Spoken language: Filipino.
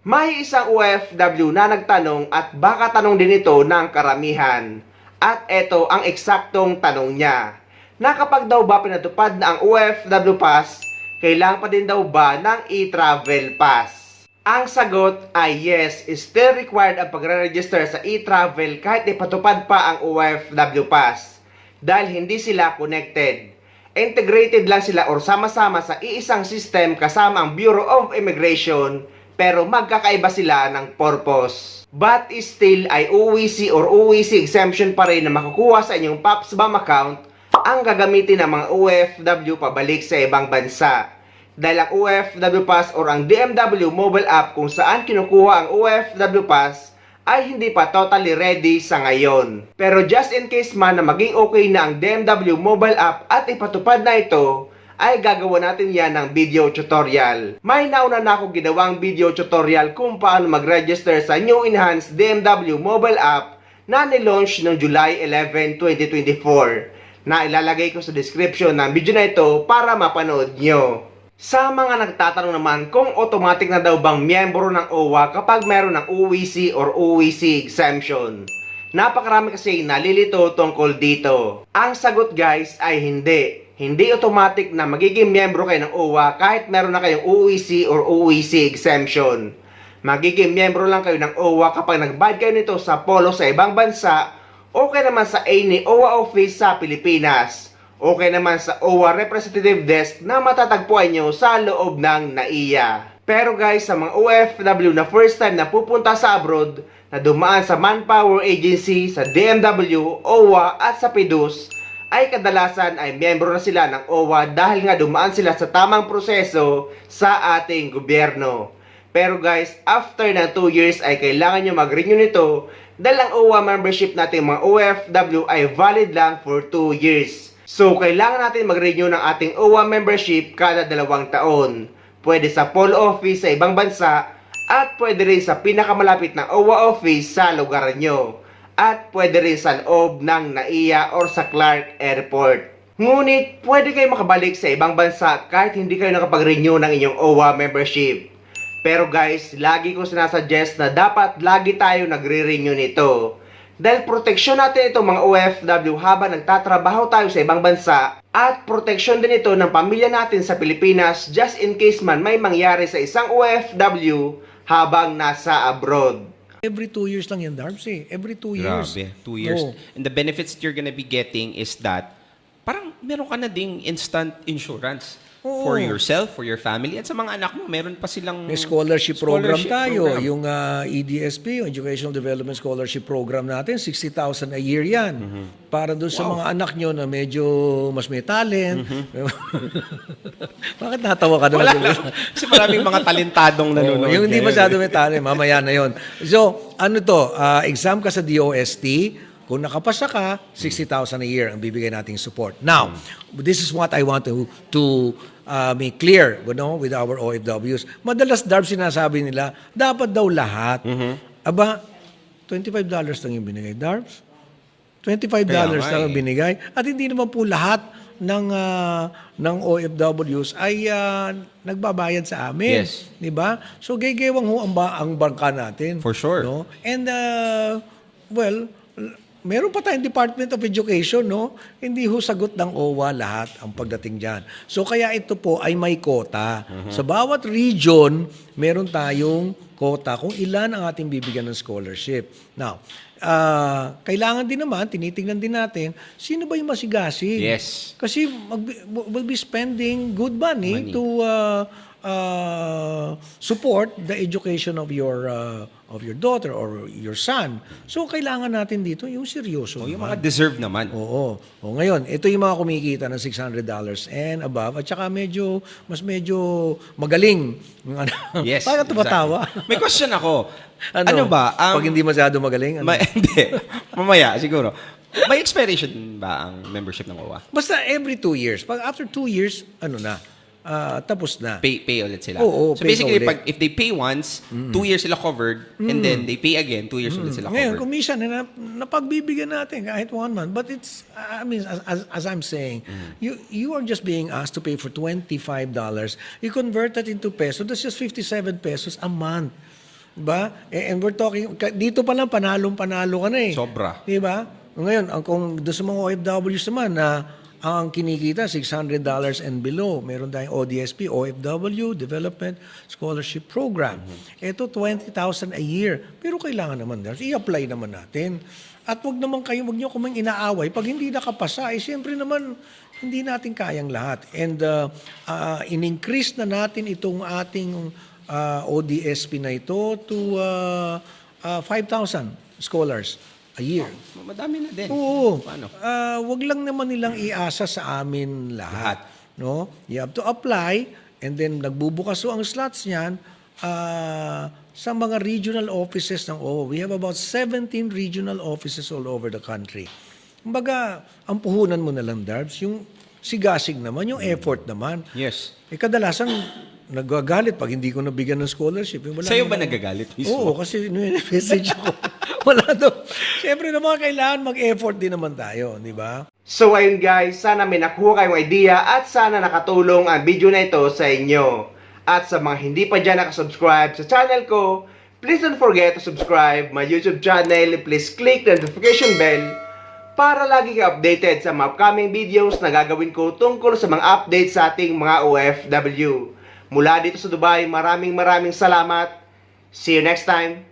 May isang OFW na nagtanong at baka tanong din ito ng karamihan. At ito ang eksaktong tanong niya. Na kapag daw ba pinatupad na ang OFW Pass, kailangan pa din daw ba ng e-travel pass? Ang sagot ay yes, still required ang pagre-register sa e-travel kahit ipatupad pa ang OFW Pass. Dahil hindi sila connected. Integrated lang sila or sama-sama sa iisang system kasama ang Bureau of Immigration, pero magkakaiba sila ng purpose. But still ay OEC or OEC exemption pa rin na makukuha sa inyong PAPSBAM account ang gagamitin ng mga OFW pabalik sa ibang bansa. Dahil ang OFW Pass or ang DMW mobile app kung saan kinukuha ang OFW Pass ay hindi pa totally ready sa ngayon. Pero just in case man na maging okay na ang DMW mobile app at ipatupad na ito, ay gagawa natin yan ng video tutorial. May nauna na akong ginawang video tutorial kung paano mag-register sa new enhanced DMW mobile app na nilaunch noong July 11, 2024 na ilalagay ko sa description ng video na ito para mapanood nyo. Sa mga nagtatanong naman kung automatic na daw bang miyembro ng OWA kapag meron ng OEC or OEC exemption. Napakarami kasi nalilito tungkol dito. Ang sagot guys ay hindi. Hindi automatic na magiging miyembro kayo ng OWA kahit meron na kayong OEC or OEC exemption. Magiging miyembro lang kayo ng OWA kapag nagbayad kayo nito sa polo sa ibang bansa, okay naman sa any OWA office sa Pilipinas, okay naman sa OWA representative desk na matatagpuan nyo sa loob ng NAIA. Pero guys, sa mga OFW na first time na pupunta sa abroad, na dumaan sa Manpower Agency, sa DMW, OWA at sa PIDUS, ay kadalasan ay miyembro na sila ng OWA dahil nga dumaan sila sa tamang proseso sa ating gobyerno. Pero guys, after ng 2 years ay kailangan nyo mag-renew nito dahil ang OWA membership natin mga OFW ay valid lang for 2 years. So kailangan natin mag-renew ng ating OWA membership kada 2 taon. Pwede sa polo office sa ibang bansa at pwede rin sa pinakamalapit na OWA office sa lugar nyo. At pwede rin sa loob ng NAIA or sa Clark Airport. Ngunit, pwede kayo makabalik sa ibang bansa kahit hindi kayo nakapag-renew ng inyong OWA membership. Pero guys, lagi ko sinasuggest na dapat lagi tayo nagre-renew nito. Dahil proteksyon natin itong mga OFW habang nagtatrabaho tayo sa ibang bansa at proteksyon din ito ng pamilya natin sa Pilipinas just in case man may mangyari sa isang OFW habang nasa abroad. Every 2 years lang yan, Darbs eh. Every 2 years. Grabe, 2 years. Oo. And the benefits you're gonna be getting is that parang meron ka na ding instant insurance Oo. for yourself, for your family, at sa mga anak mo, meron pa silang May scholarship program tayo. program. Yung EDSP, yung Educational Development Scholarship Program natin, 60,000 a year yan. Para doon sa mga anak nyo na medyo mas may talent. Bakit natawa ka naman? Wala lang. Kasi maraming mga talentadong nanonood. Yung hindi ngayon. masyado may talent, mamaya na yon. So, ano to, exam ka sa DOST, kung nakapasa ka, 60,000 a year ang bibigay nating support. Now, this is what I want to make clear, with our OFWs. Madalas, Darb, sinasabi nila, dapat daw lahat. Aba, $25 lang yung binigay, Darbs. $25 lang ang binigay. At hindi naman po lahat ng OFWs ay nagbabayad sa amin. Yes. 'Di ba? So gegewang ho ang bangka natin. For sure. No? And meron pa tayong Department of Education, no? Hindi ho sagot ng OWA lahat ang pagdating diyan. So kaya ito po ay may quota. Sa bawat region, meron tayong quota kung ilan ang ating bibigyan ng scholarship. Now, kailangan din naman, tinitingnan din natin, sino ba yung masigasig? Yes. Kasi we'll be spending good money to support the education of your daughter or your son. So, kailangan natin dito yung seryoso. Yung mga deserve naman. Oo. O ngayon, ito yung mga kumikita ng $600 and above at saka medyo magaling. Yes. Bakit tumatawa? Exactly. May question ako. Ano ba? Pag hindi masyado magaling? Hindi. Mamaya, siguro. May expiration ba ang membership ng OWA? Basta every 2 years. Pag after 2 years, tapos na. Pay ulit sila. Oo, so pay basically, ulit. if they pay once, 2 years sila covered, and then they pay again, 2 years ulit sila Ngayon, covered. kung minsan napagbibigyan natin kahit 1 month, but it's, as I'm saying, you are just being asked to pay for $25. You convert that into peso, that's just 57 pesos a month. Diba? And we're talking, dito pa lang panalong-panalo ka na eh. Sobra. Diba? Ngayon, kung doon sa mga OFWs naman na ang kinikita, $600 and below. Meron tayong ODSP, OFW, Development Scholarship Program. Ito, 20,000 a year. Pero kailangan naman, i-apply naman natin. At wag niyo kumang inaaway. Pag hindi nakapasa, siyempre naman, hindi natin kayang lahat. And in-increase na natin itong ating ODSP na ito to 5,000 scholars a year. Madami na din. Oo. Paano? Wag lang naman nilang iasa sa amin lahat. No? You have to apply and then nagbubukas ang slots niyan sa mga regional offices ng OWA. We have about 17 regional offices all over the country. Kumbaga, ang puhunan mo na lang, Darbs, yung sigasig naman, yung effort naman. Yes. Kadalasan, nagagalit pag hindi ko nabigyan ng scholarship. Wala Sa'yo ba naman- nagagalit mismo? Oo, kasi message ako. Wala to. Siyempre naman, kailangan mag-effort din naman tayo, di ba? So ayun guys, sana may nakuha kayong idea at sana nakatulong ang video na ito sa inyo. At sa mga hindi pa dyan nakasubscribe sa channel ko, please don't forget to subscribe my YouTube channel. Please click the notification bell para lagi kayo updated sa mga upcoming videos na gagawin ko tungkol sa mga updates sa ating mga OFW. Mula dito sa Dubai, maraming salamat. See you next time.